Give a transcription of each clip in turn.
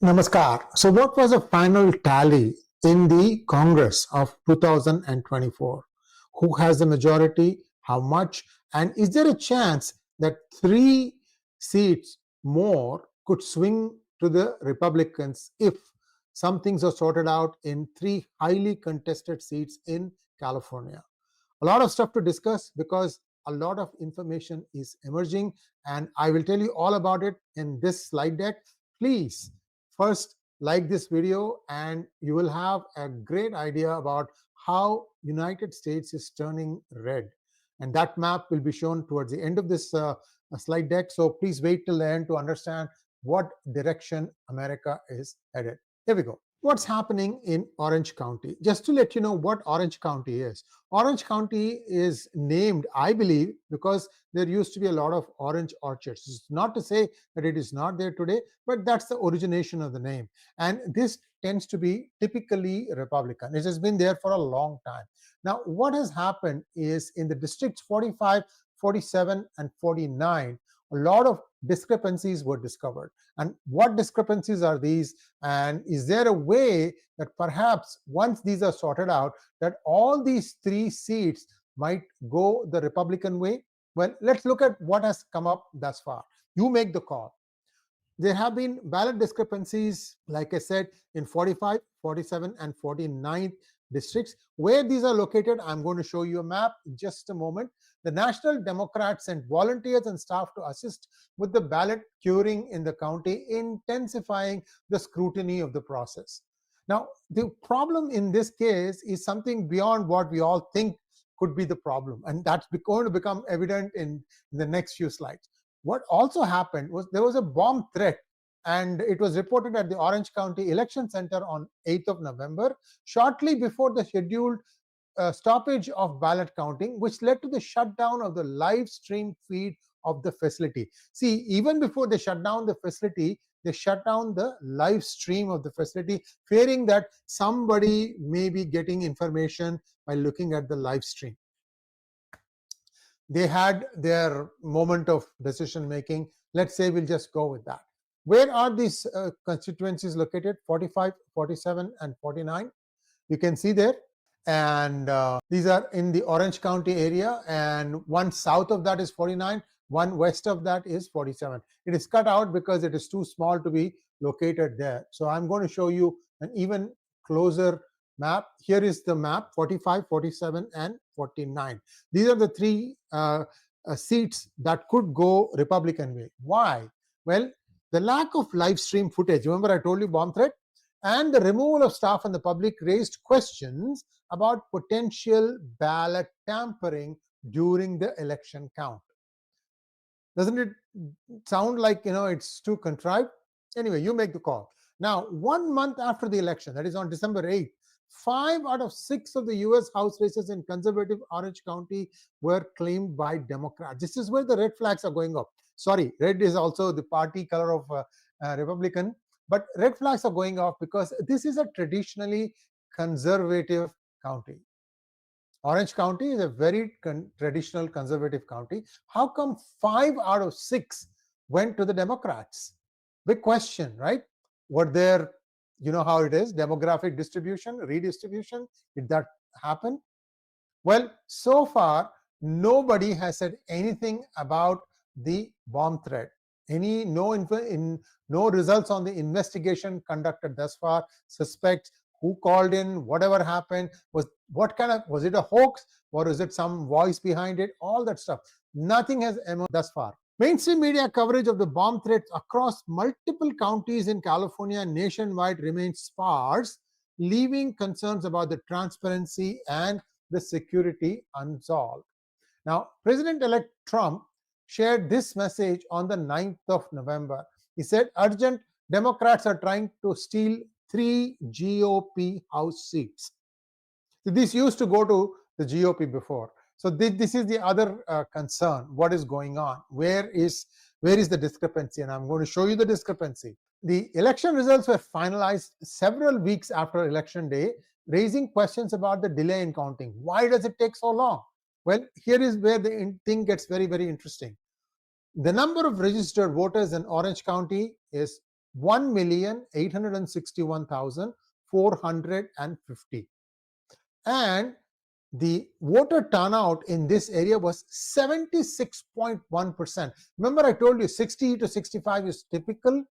Namaskar. So what was the final tally in the Congress of 2024? Who has the majority? How much? And is there a chance that 3 seats more could swing to the Republicans if some things are sorted out in 3 highly contested seats in California? A lot of stuff to discuss because a lot of information is emerging, and I will tell you all about it in this slide deck. Please first like this video and you will have a great idea about how United States is turning red, and that map will be shown towards the end of this slide deck. So please wait till the end to understand what direction America is headed. Here we go. What's happening in Orange County? Just to let you know what Orange County is. Orange County is named, I believe, because there used to be a lot of orange orchards. It's not to say that it is not there today, but that's the origination of the name. And this tends to be typically Republican. It has been there for a long time. Now, what has happened is in the districts 45, 47, and 49, a lot of discrepancies were discovered. And what discrepancies are these? And is there a way that perhaps once these are sorted out, that all these 3 seats might go the Republican way? Well, let's look at what has come up thus far. You make the call. There have been ballot discrepancies, like I said, in 45, 47, and 49 districts. Where these are located, I'm going to show you a map in just a moment. The National Democrats sent volunteers and staff to assist with the ballot curing in the county, intensifying the scrutiny of the process. Now, the problem in this case is something beyond what we all think could be the problem, and that's going to become evident in the next few slides. What also happened was there was a bomb threat, and it was reported at the Orange County Election Center on 8th of November, shortly before the scheduled stoppage of ballot counting, which led to the shutdown of the live stream feed of the facility. See, even before they shut down the facility, they shut down the live stream of the facility, fearing that somebody may be getting information by looking at the live stream. They had their moment of decision making. Let's say we'll just go with that. Where are these constituencies located? 45, 47, and 49. You can see there. And these are in the Orange County area, and one south of that is 49, one west of that is 47. It is cut out because it is too small to be located there. So I'm going to show you an even closer map. Here is the map: 45, 47, and 49. These are the 3 seats that could go Republican way. Why? Well, the lack of live stream footage, remember I told you bomb threat, and the removal of staff and the public raised questions about potential ballot tampering during the election count. Doesn't it sound like, it's too contrived? Anyway, you make the call. Now, 1 month after the election, that is on December 8th, 5 out of 6 of the US House races in conservative Orange County were claimed by Democrats. This is where the red flags are going up. Sorry, red is also the party color of Republican, but red flags are going off because this is a traditionally conservative county. Orange County is a very traditional conservative county. How come 5 out of 6 went to the Democrats? Big question, right? Were there, you know how it is, demographic distribution, redistribution? Did that happen? Well, so far, nobody has said anything about the bomb threat. No results on the investigation conducted thus far. Suspects, who called in, whatever happened, was it a hoax, or is it some voice behind it? All that stuff. Nothing has emerged thus far. Mainstream media coverage of the bomb threats across multiple counties in California and nationwide remains sparse, leaving concerns about the transparency and the security unsolved. Now, President-elect Trump shared this message on the 9th of November. He said, "Urgent, Democrats are trying to steal 3 GOP House seats." So this used to go to the GOP before. So this is the other concern. What is going on? Where is the discrepancy? And I'm going to show you the discrepancy. The election results were finalized several weeks after Election Day, raising questions about the delay in counting. Why does it take so long? Well, here is where the thing gets very, very interesting. The number of registered voters in Orange County is 1,861,450. And the voter turnout in this area was 76.1%. Remember, I told you 60 to 65 is typical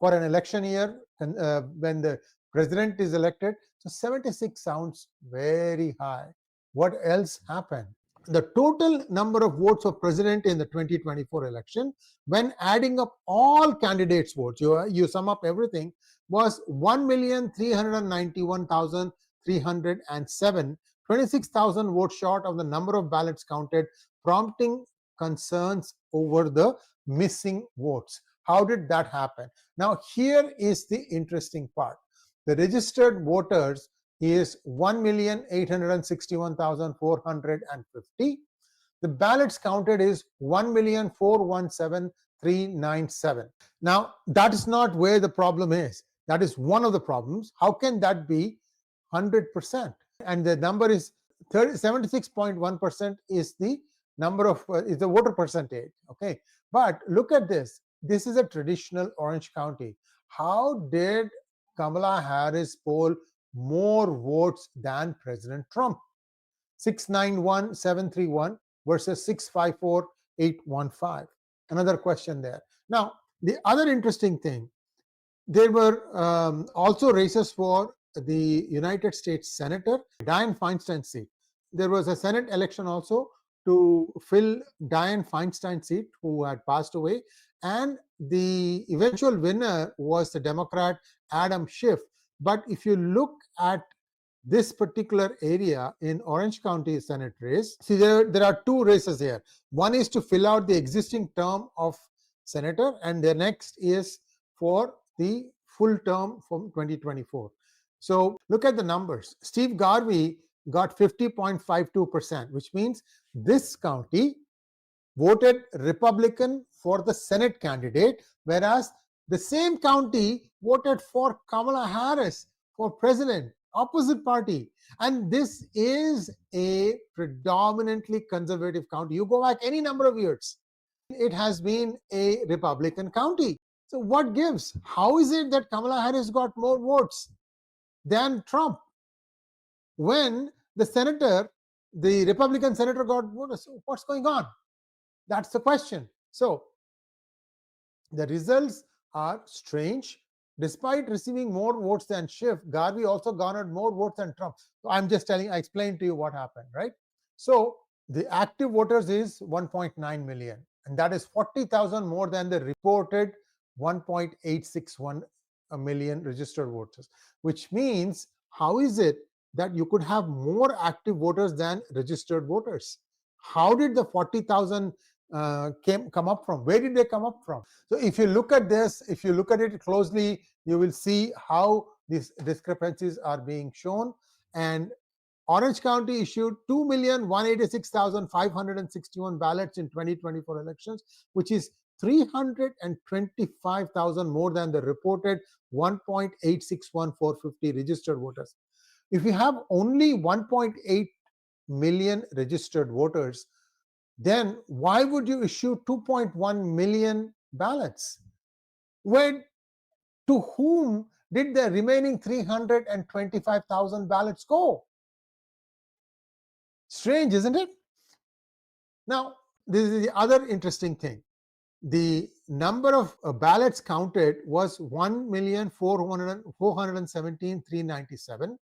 for an election year when the president is elected. So 76 sounds very high. What else happened? The total number of votes for president in the 2024 election, when adding up all candidates' votes, you sum up everything, was 1,391,307, 26,000 votes short of the number of ballots counted, prompting concerns over the missing votes. How did that happen? Now, here is the interesting part. The registered voters is 1,861,450. The ballots counted is 1,417,397. Now, that is not where the problem is. That is one of the problems. How can that be 100%? And the number is 76.1% is the number of is the voter percentage. Okay, but look at this. This is a traditional Orange County. How did Kamala Harris poll more votes than President Trump? 691,731 versus 654,815. Another question there. Now, the other interesting thing, there were also races for the United States Senator, Dianne Feinstein's seat. There was a Senate election also to fill Dianne Feinstein's seat, who had passed away, and the eventual winner was the Democrat Adam Schiff. But if you look at this particular area in Orange County Senate race, see, there are two races here. One is to fill out the existing term of senator, and the next is for the full term from 2024. So look at the numbers. Steve Garvey got 50.52%, which means this county voted Republican for the Senate candidate, whereas the same county voted for Kamala Harris for president, opposite party. And this is a predominantly conservative county. You go back any number of years, it has been a Republican county. So what gives? How is it that Kamala Harris got more votes than Trump when the senator, the Republican senator, got votes? What's going on? That's the question. So the results are strange. Despite receiving more votes than Schiff, Garvey also garnered more votes than Trump. So I'm just telling, I explained to you what happened, right? So the active voters is 1.9 million, and that is 40,000 more than the reported 1.861 million registered voters, which means, how is it that you could have more active voters than registered voters? How did the 40,000 come up from? Where did they come up from? So if you look at this, if you look at it closely, you will see how these discrepancies are being shown. And Orange County issued 2,186,561 ballots in 2024 elections, which is 325,000 more than the reported 1.861450 registered voters. If you have only 1.8 million registered voters, then why would you issue 2.1 million ballots? When, to whom did the remaining 325,000 ballots go? Strange, isn't it? Now, this is the other interesting thing. The number of ballots counted was 1,417,397,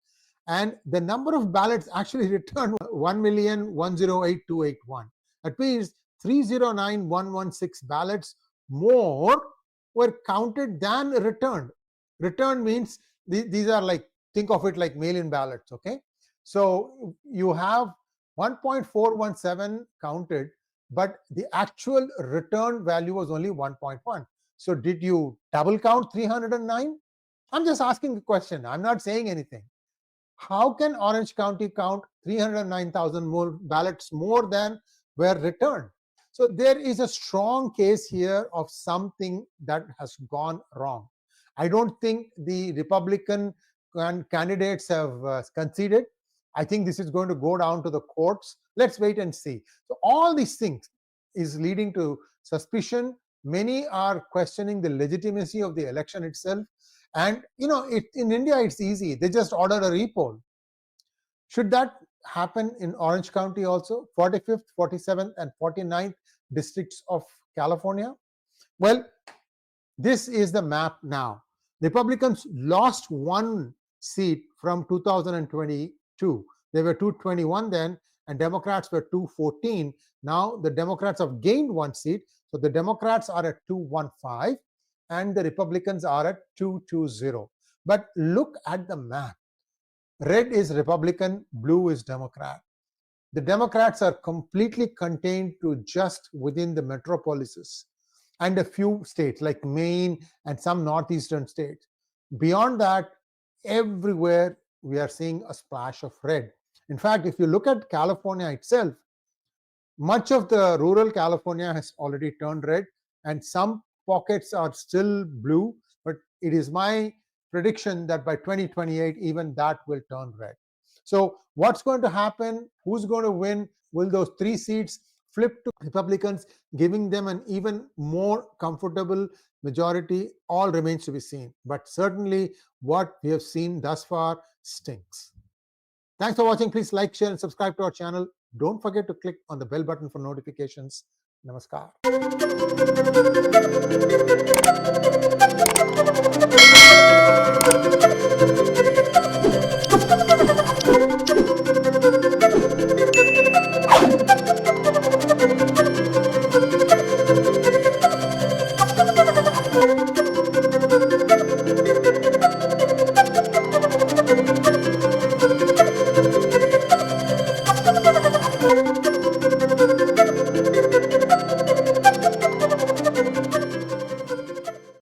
and the number of ballots actually returned 1,108,281. That means 309,116 ballots more were counted than returned. Returned means these are like, think of it like mail-in ballots, okay? So you have 1.417 counted, but the actual return value was only 1.1. So did you double count 309? I'm just asking the question. I'm not saying anything. How can Orange County count 309,000 more ballots more than were returned? So there is a strong case here of something that has gone wrong. I don't think the Republican candidates have conceded. I think this is going to go down to the courts. Let's wait and see. So all these things is leading to suspicion Many are questioning the legitimacy of the election itself. And in India, it's easy. They just order a repoll. Should that happen in Orange County also? 45th, 47th, and 49th districts of California? Well, this is the map now. Republicans lost one seat from 2022. They were 221 then, and Democrats were 214. Now the Democrats have gained one seat. So the Democrats are at 215 and the Republicans are at 220. But look at the map. Red is Republican, blue is Democrat. The Democrats are completely contained to just within the metropolises and a few states like Maine and some northeastern states. Beyond that, everywhere we are seeing a splash of red. In fact, if you look at California itself, much of the rural California has already turned red and some pockets are still blue, but it is my prediction that by 2028 even that will turn red. So what's going to happen? Who's going to win? Will those 3 seats flip to Republicans, giving them an even more comfortable majority? All remains to be seen. But certainly what we have seen thus far stinks. Thanks for watching. Please like, share, and subscribe to our channel. Don't forget to click on the bell button for notifications. Namaskar.